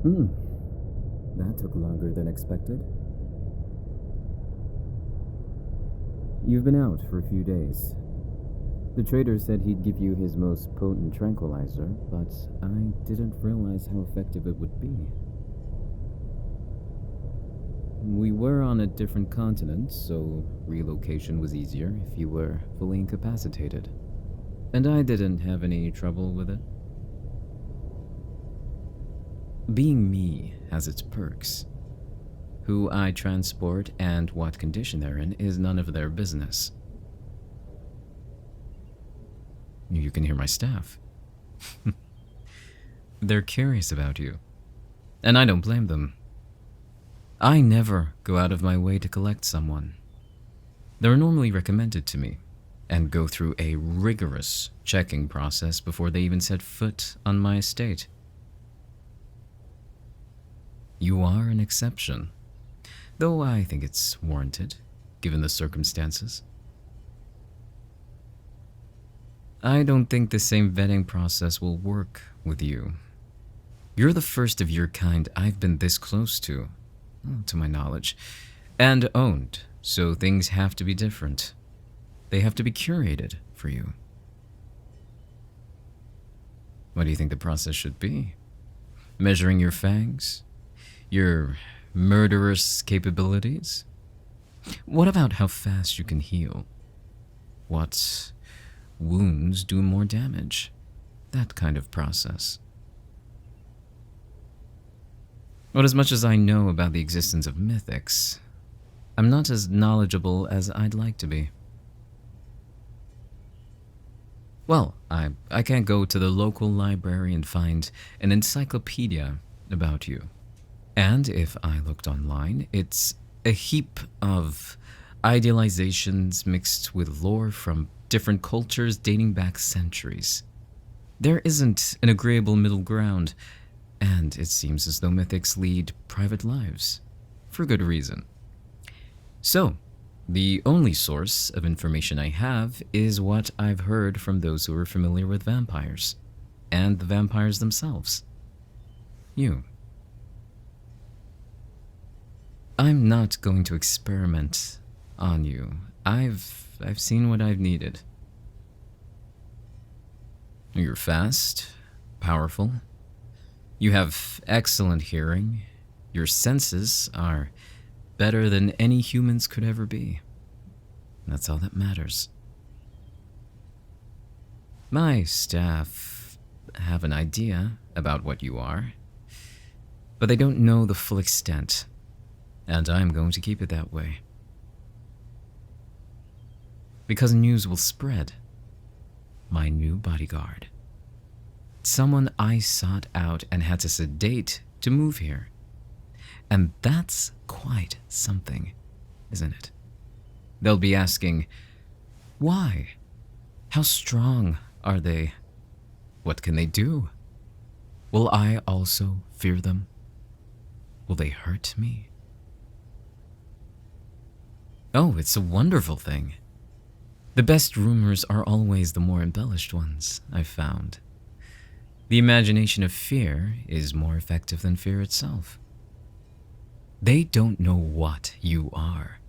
Hmm, that took longer than expected. You've been out for a few days. The trader said he'd give you his most potent tranquilizer, but I didn't realize how effective it would be. We were on a different continent, so relocation was easier if you were fully incapacitated. And I didn't have any trouble with it. Being me has its perks. Who I transport and what condition they're in is none of their business. You can hear my staff. They're curious about you, and I don't blame them. I never go out of my way to collect someone. They're normally recommended to me and go through a rigorous checking process before they even set foot on my estate. You are an exception, though I think it's warranted, given the circumstances. I don't think the same vetting process will work with you. You're the first of your kind I've been this close to my knowledge, and owned, so things have to be different. They have to be curated for you. What do you think the process should be? Measuring your fangs? Your murderous capabilities? What about how fast you can heal? What wounds do more damage? That kind of process. But as much as I know about the existence of mythics, I'm not as knowledgeable as I'd like to be. Well, I can't go to the local library and find an encyclopedia about you. And if I looked online, it's a heap of idealizations mixed with lore from different cultures dating back centuries. There isn't an agreeable middle ground, and it seems as though mythics lead private lives, for good reason. So, the only source of information I have is what I've heard from those who are familiar with vampires, and the vampires themselves. You. I'm not going to experiment on you. I've seen what I've needed. You're fast, powerful. You have excellent hearing. Your senses are better than any humans could ever be. That's all that matters. My staff have an idea about what you are, but they don't know the full extent, and I'm going to keep it that way. Because news will spread. My new bodyguard. Someone I sought out and had to sedate to move here. And that's quite something, isn't it? They'll be asking, why? How strong are they? What can they do? Will I also fear them? Will they hurt me? Oh, it's a wonderful thing. The best rumors are always the more embellished ones, I've found. The imagination of fear is more effective than fear itself. They don't know what you are,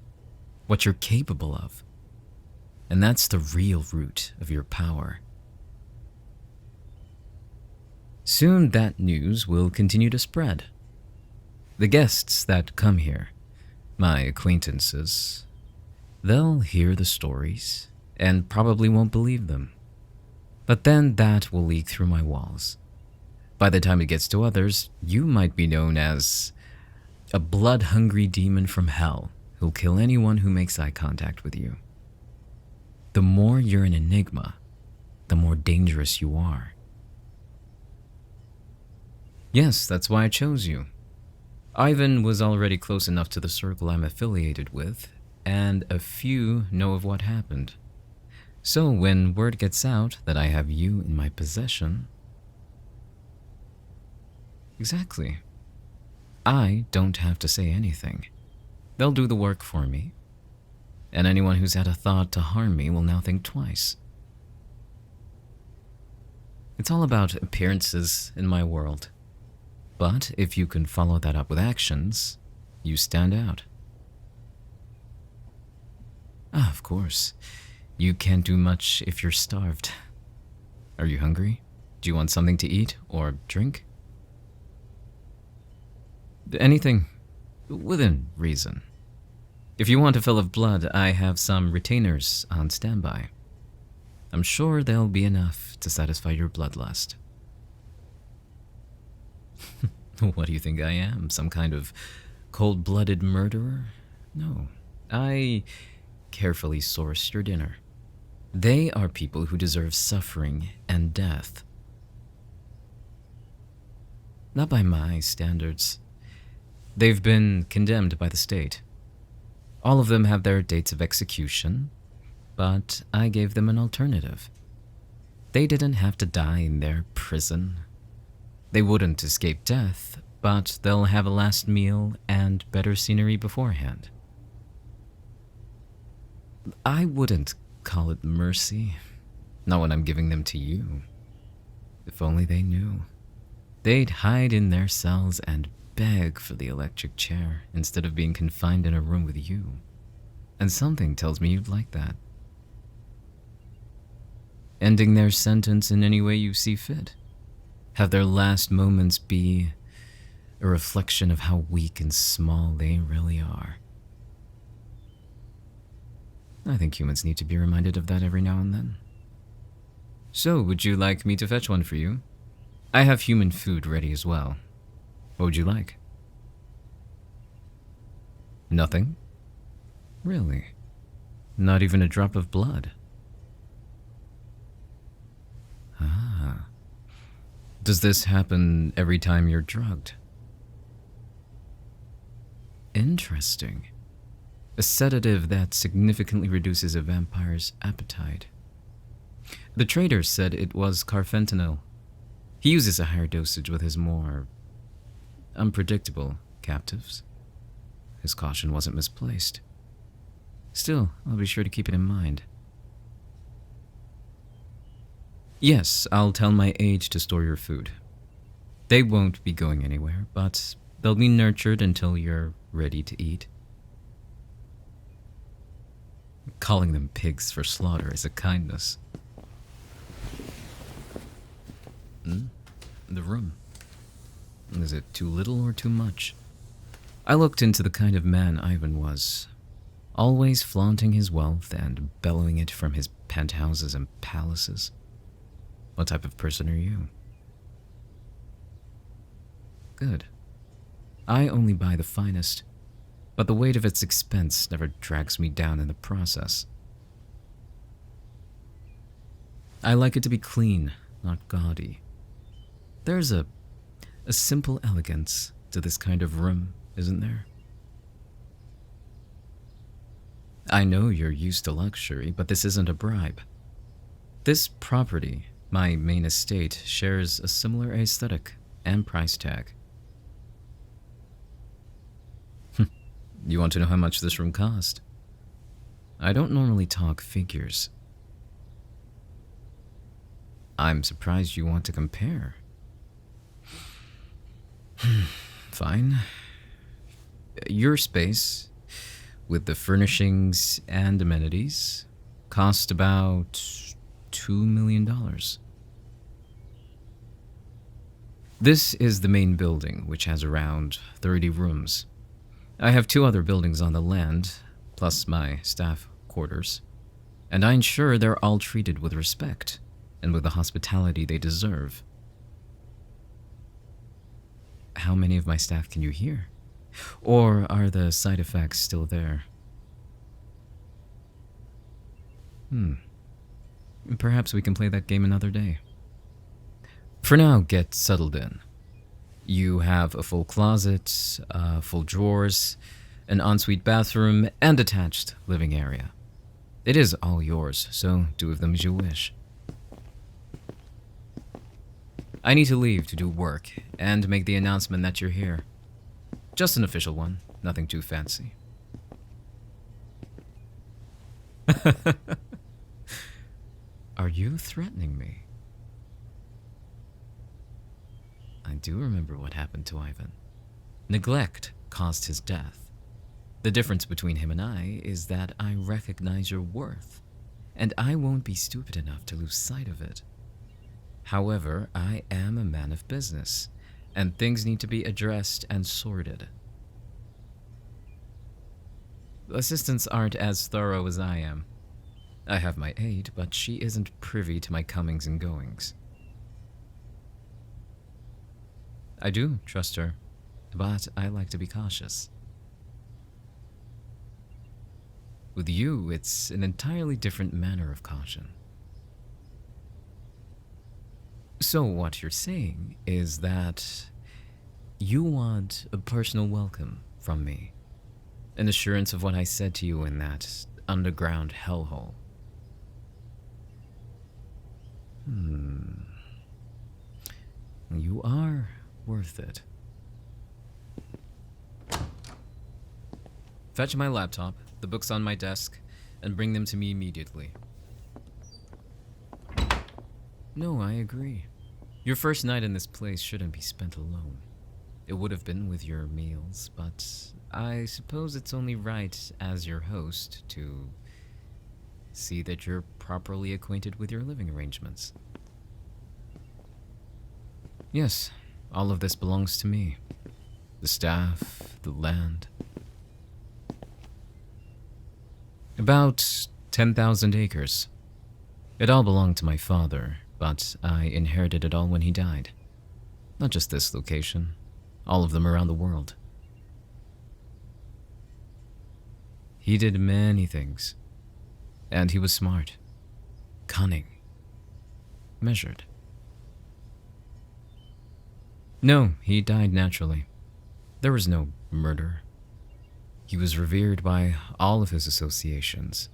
what you're capable of. And that's the real root of your power. Soon that news will continue to spread. The guests that come here, my acquaintances, they'll hear the stories and probably won't believe them. But then that will leak through my walls. By the time it gets to others, you might be known as a blood-hungry demon from hell who'll kill anyone who makes eye contact with you. The more you're an enigma, the more dangerous you are. Yes, that's why I chose you. Ivan was already close enough to the circle I'm affiliated with, and a few know of what happened. So when word gets out that I have you in my possession... Exactly. I don't have to say anything. They'll do the work for me. And anyone who's had a thought to harm me will now think twice. It's all about appearances in my world. But if you can follow that up with actions, you stand out. Ah, of course. You can't do much if you're starved. Are you hungry? Do you want something to eat or drink? Anything within reason. If you want a fill of blood, I have some retainers on standby. I'm sure they'll be enough to satisfy your bloodlust. What do you think I am? Some kind of cold-blooded murderer? No. I carefully source your dinner. They are people who deserve suffering and death. Not by my standards. They've been condemned by the state. All of them have their dates of execution, but I gave them an alternative. They didn't have to die in their prison. They wouldn't escape death, but they'll have a last meal and better scenery beforehand. I wouldn't call it mercy, not when I'm giving them to you. If only they knew. They'd hide in their cells and beg for the electric chair instead of being confined in a room with you. And something tells me you'd like that. Ending their sentence in any way you see fit. Have their last moments be a reflection of how weak and small they really are. I think humans need to be reminded of that every now and then. So, would you like me to fetch one for you? I have human food ready as well. What would you like? Nothing? Really? Not even a drop of blood? Ah. Does this happen every time you're drugged? Interesting. A sedative that significantly reduces a vampire's appetite. The trader said it was carfentanil. He uses a higher dosage with his more unpredictable captives. His caution wasn't misplaced. Still, I'll be sure to keep it in mind. Yes, I'll tell my aide to store your food. They won't be going anywhere, but they'll be nurtured until you're ready to eat. Calling them pigs for slaughter is a kindness. The room. Is it too little or too much? I looked into the kind of man Ivan was, always flaunting his wealth and bellowing it from his penthouses and palaces. What type of person are you? Good. I only buy the finest, but the weight of its expense never drags me down in the process. I like it to be clean, not gaudy. There's a simple elegance to this kind of room, isn't there? I know you're used to luxury, but this isn't a bribe. This property, my main estate, shares a similar aesthetic and price tag. You want to know how much this room cost? I don't normally talk figures. I'm surprised you want to compare. Fine. Your space, with the furnishings and amenities, cost about $2 million. This is the main building, which has around 30 rooms. I have 2 other buildings on the land, plus my staff quarters, and I ensure they're all treated with respect and with the hospitality they deserve. How many of my staff can you hear? Or are the side effects still there? Perhaps we can play that game another day. For now, get settled in. You have a full closet, full drawers, an ensuite bathroom, and attached living area. It is all yours, so do with them as you wish. I need to leave to do work and make the announcement that you're here. Just an official one, nothing too fancy. Are you threatening me? I do remember what happened to Ivan. Neglect caused his death. The difference between him and I is that I recognize your worth, and I won't be stupid enough to lose sight of it. However, I am a man of business, and things need to be addressed and sorted. Assistants aren't as thorough as I am. I have my aide, but she isn't privy to my comings and goings. I do trust her, but I like to be cautious. With you, it's an entirely different manner of caution. So what you're saying is that you want a personal welcome from me, an assurance of what I said to you in that underground hellhole. You are worth it. Fetch my laptop, the books on my desk, and bring them to me immediately. No, I agree. Your first night in this place shouldn't be spent alone. It would have been with your meals, but I suppose it's only right as your host to see that you're properly acquainted with your living arrangements. Yes, all of this belongs to me. The staff, the land. About 10,000 acres. It all belonged to my father, but I inherited it all when he died. Not just this location, all of them around the world. He did many things, and he was smart, cunning, measured. No, he died naturally. There was no murder. He was revered by all of his associations.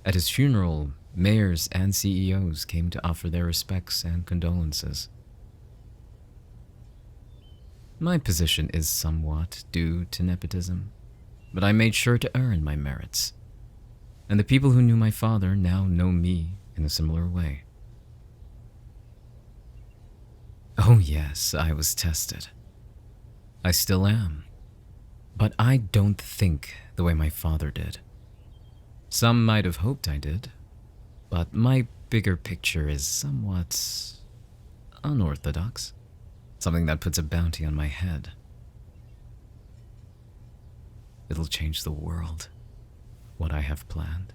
At his funeral, mayors and CEOs came to offer their respects and condolences. My position is somewhat due to nepotism, but I made sure to earn my merits. And the people who knew my father now know me in a similar way. Oh yes, I was tested. I still am. But I don't think the way my father did. Some might have hoped I did, but my bigger picture is somewhat unorthodox. Something that puts a bounty on my head. It'll change the world, what I have planned.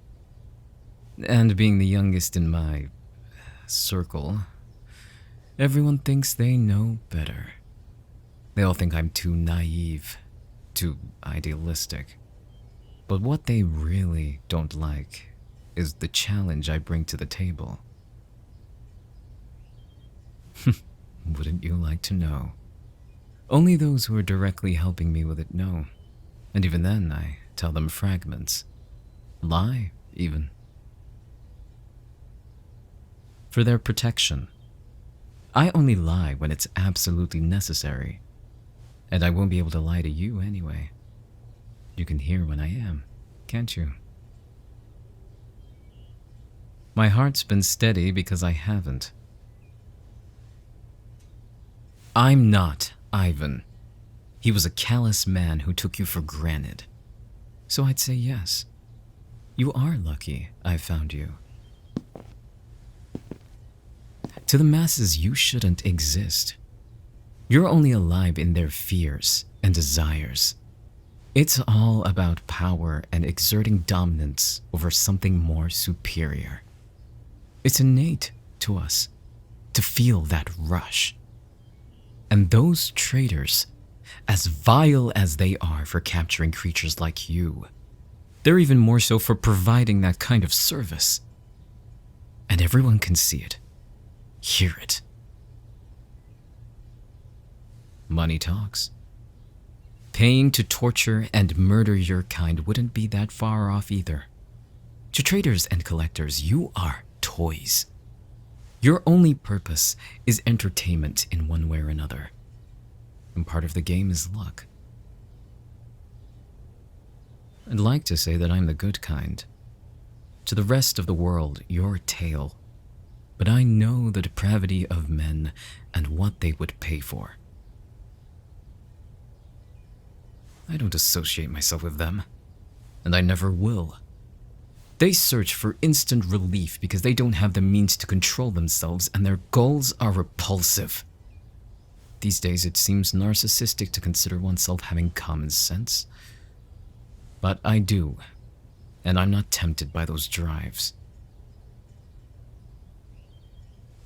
And being the youngest in my circle, everyone thinks they know better. They all think I'm too naive, too idealistic. But what they really don't like is the challenge I bring to the table. Wouldn't you like to know? Only those who are directly helping me with it know. And even then, I tell them fragments. Lie, even. For their protection. I only lie when it's absolutely necessary. And I won't be able to lie to you anyway. You can hear when I am, can't you? My heart's been steady because I haven't. I'm not Ivan. He was a callous man who took you for granted. So I'd say yes. You are lucky I found you. To the masses, you shouldn't exist. You're only alive in their fears and desires. It's all about power and exerting dominance over something more superior. It's innate to us to feel that rush. And those traitors, as vile as they are for capturing creatures like you, they're even more so for providing that kind of service. And everyone can see it, hear it. Money talks. Paying to torture and murder your kind wouldn't be that far off either. To traders and collectors, you are toys. Your only purpose is entertainment in one way or another. And part of the game is luck. I'd like to say that I'm the good kind. To the rest of the world, you're a tale. But I know the depravity of men and what they would pay for. I don't associate myself with them, and I never will. They search for instant relief because they don't have the means to control themselves, and their goals are repulsive. These days, it seems narcissistic to consider oneself having common sense. But I do, and I'm not tempted by those drives.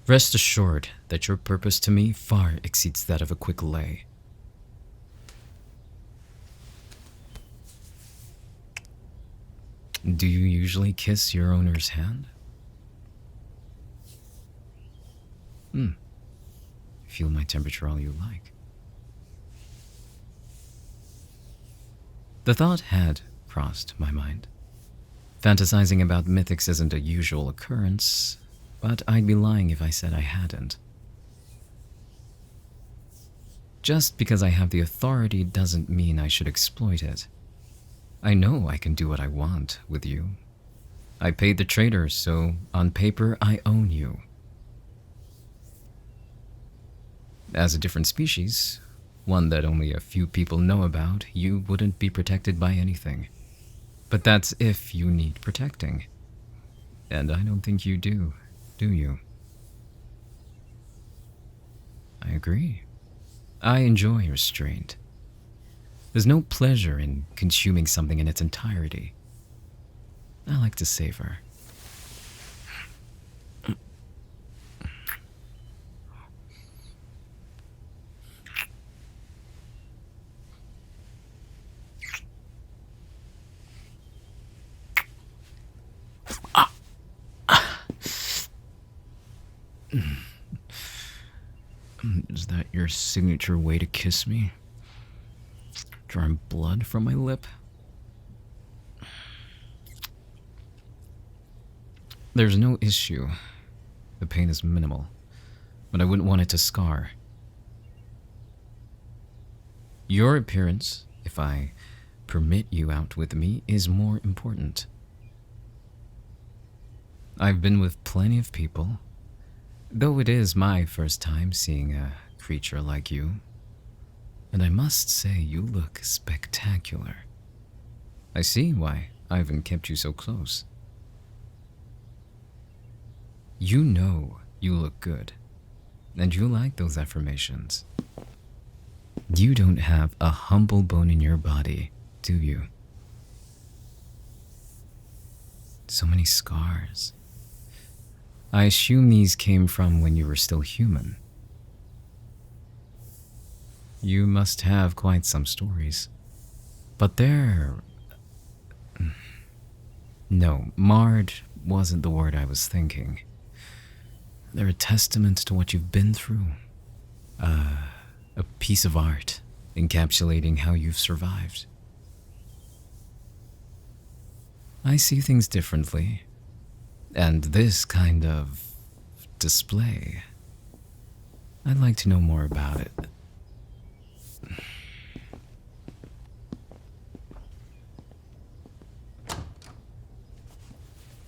Rest assured that your purpose to me far exceeds that of a quick lay. Do you usually kiss your owner's hand? Feel my temperature all you like. The thought had crossed my mind. Fantasizing about mythics isn't a usual occurrence, but I'd be lying if I said I hadn't. Just because I have the authority doesn't mean I should exploit it. I know I can do what I want with you. I paid the trader, so on paper I own you. As a different species, one that only a few people know about, you wouldn't be protected by anything. But that's if you need protecting. And I don't think you do you? I agree. I enjoy restraint. There's no pleasure in consuming something in its entirety. I like to savor. Is that your signature way to kiss me? Drawing blood from my lip? There's no issue. The pain is minimal, but I wouldn't want it to scar. Your appearance, if I permit you out with me, is more important. I've been with plenty of people, though it is my first time seeing a creature like you. And I must say you look spectacular. I see why Ivan kept you so close. You know you look good, and you like those affirmations. You don't have a humble bone in your body, do you? So many scars. I assume these came from when you were still human. You must have quite some stories. But they're... No, marred wasn't the word I was thinking. They're a testament to what you've been through. A piece of art encapsulating how you've survived. I see things differently, and this kind of display, I'd like to know more about it.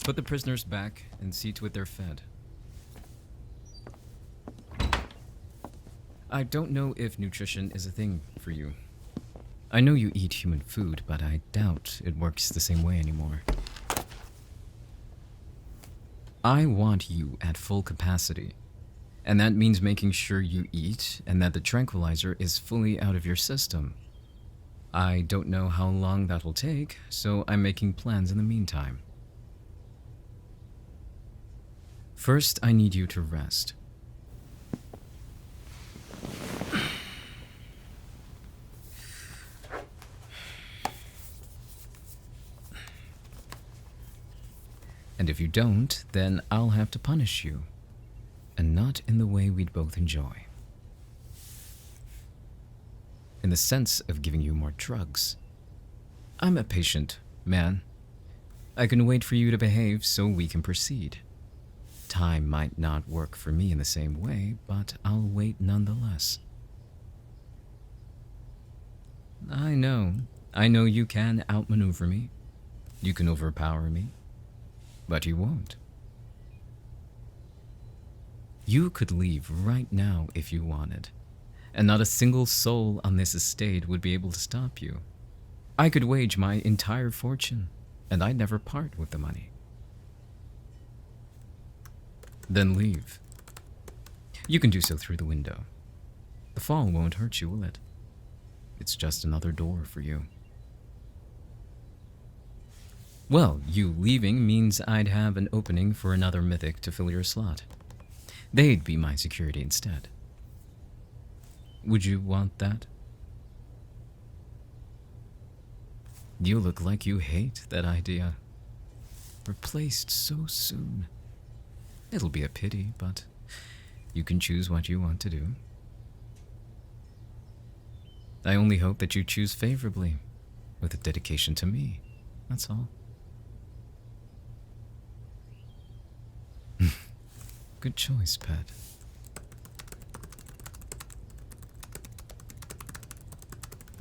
Put the prisoners back and see to it they're fed. I don't know if nutrition is a thing for you. I know you eat human food, but I doubt it works the same way anymore. I want you at full capacity, and that means making sure you eat and that the tranquilizer is fully out of your system. I don't know how long that will take, so I'm making plans in the meantime. First, I need you to rest. And if you don't, then I'll have to punish you. And not in the way we'd both enjoy. In the sense of giving you more drugs. I'm a patient man. I can wait for you to behave so we can proceed. Time might not work for me in the same way, but I'll wait nonetheless. I know you can outmaneuver me. You can overpower me. But you won't. You could leave right now if you wanted, and not a single soul on this estate would be able to stop you. I could wage my entire fortune, and I'd never part with the money. Then leave. You can do so through the window. The fall won't hurt you, will it? It's just another door for you. Well, you leaving means I'd have an opening for another mythic to fill your slot. They'd be my security instead. Would you want that? You look like you hate that idea. Replaced so soon. It'll be a pity, but you can choose what you want to do. I only hope that you choose favorably, with a dedication to me. That's all. Good choice, pet.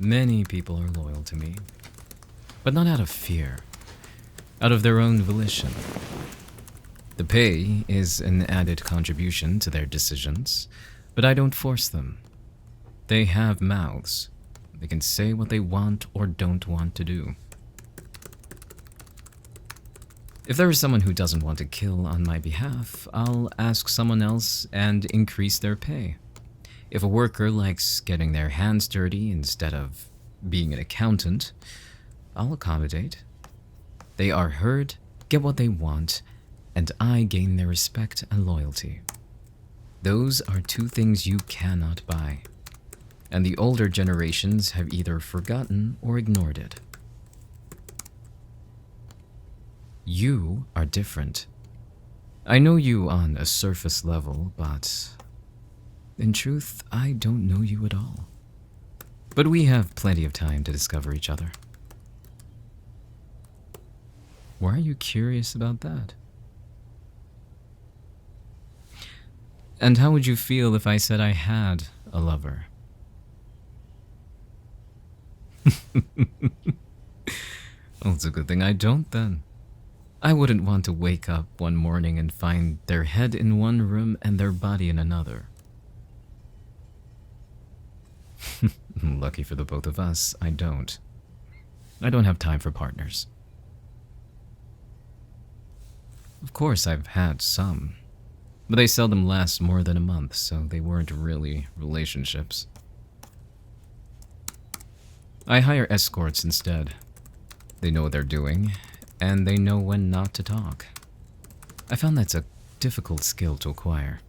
Many people are loyal to me, but not out of fear, out of their own volition. The pay is an added contribution to their decisions, but I don't force them. They have mouths. They can say what they want or don't want to do. If there is someone who doesn't want to kill on my behalf, I'll ask someone else and increase their pay. If a worker likes getting their hands dirty instead of being an accountant, I'll accommodate. They are heard, get what they want, and I gain their respect and loyalty. Those are two things you cannot buy, and the older generations have either forgotten or ignored it. You are different. I know you on a surface level, but in truth, I don't know you at all. But we have plenty of time to discover each other. Why are you curious about that? And how would you feel if I said I had a lover? Well, it's a good thing I don't then. I wouldn't want to wake up one morning and find their head in one room and their body in another. Lucky for the both of us, I don't. I don't have time for partners. Of course, I've had some, but they seldom last more than a month, so they weren't really relationships. I hire escorts instead. They know what they're doing, and they know when not to talk. I found that's a difficult skill to acquire.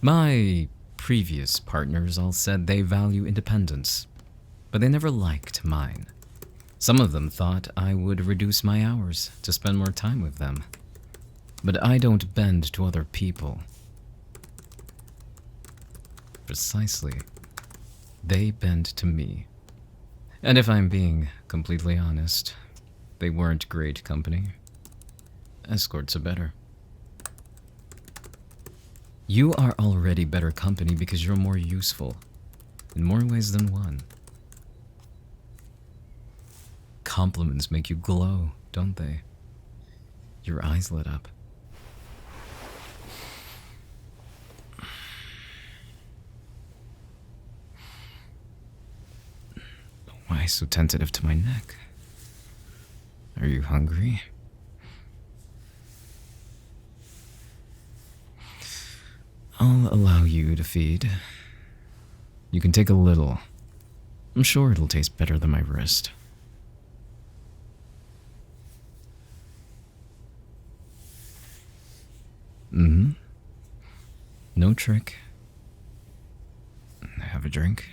My previous partners all said they value independence, but they never liked mine. Some of them thought I would reduce my hours to spend more time with them, but I don't bend to other people. Precisely, they bend to me. And if I'm being completely honest, they weren't great company. Escorts are better. You are already better company because you're more useful, in more ways than one. Compliments make you glow, don't they? Your eyes lit up. Why so tentative to my neck? Are you hungry? I'll allow you to feed. You can take a little. I'm sure it'll taste better than my wrist. Mm-hmm. No trick. Have a drink.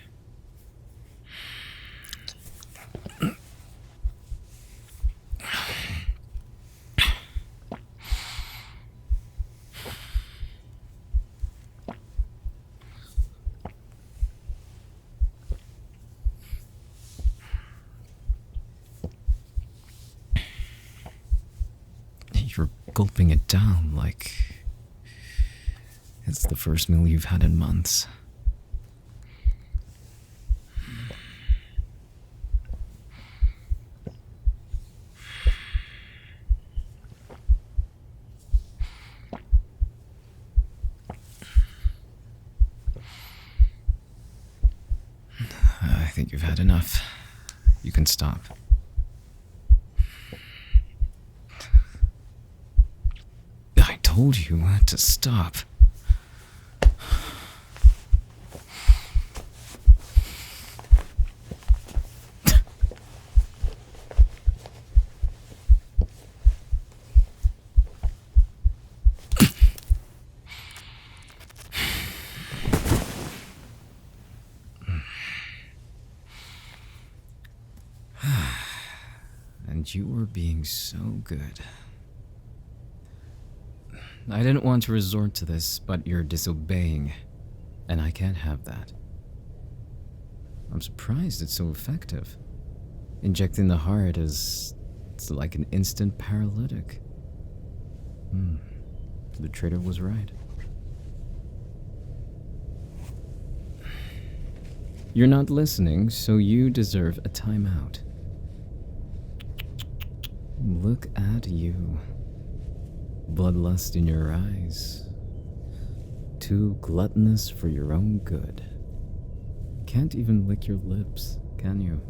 You're gulping it down like it's the first meal you've had in months. I think you've had enough. You can stop. I told you to stop. And you were being so good. I didn't want to resort to this, but you're disobeying, and I can't have that. I'm surprised it's so effective. Injecting the heart it's like an instant paralytic. The trader was right. You're not listening, so you deserve a timeout. Look at you. Bloodlust in your eyes. Too gluttonous for your own good. Can't even lick your lips, can you?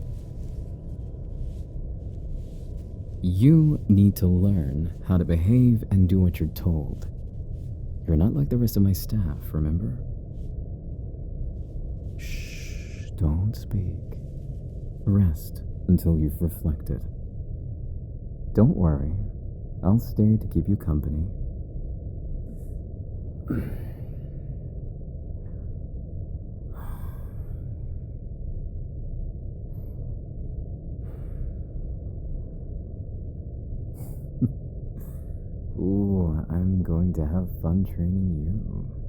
You need to learn how to behave and do what you're told. You're not like the rest of my staff, remember? Shh, don't speak. Rest until you've reflected. Don't worry, I'll stay to keep you company. Ooh, I'm going to have fun training you.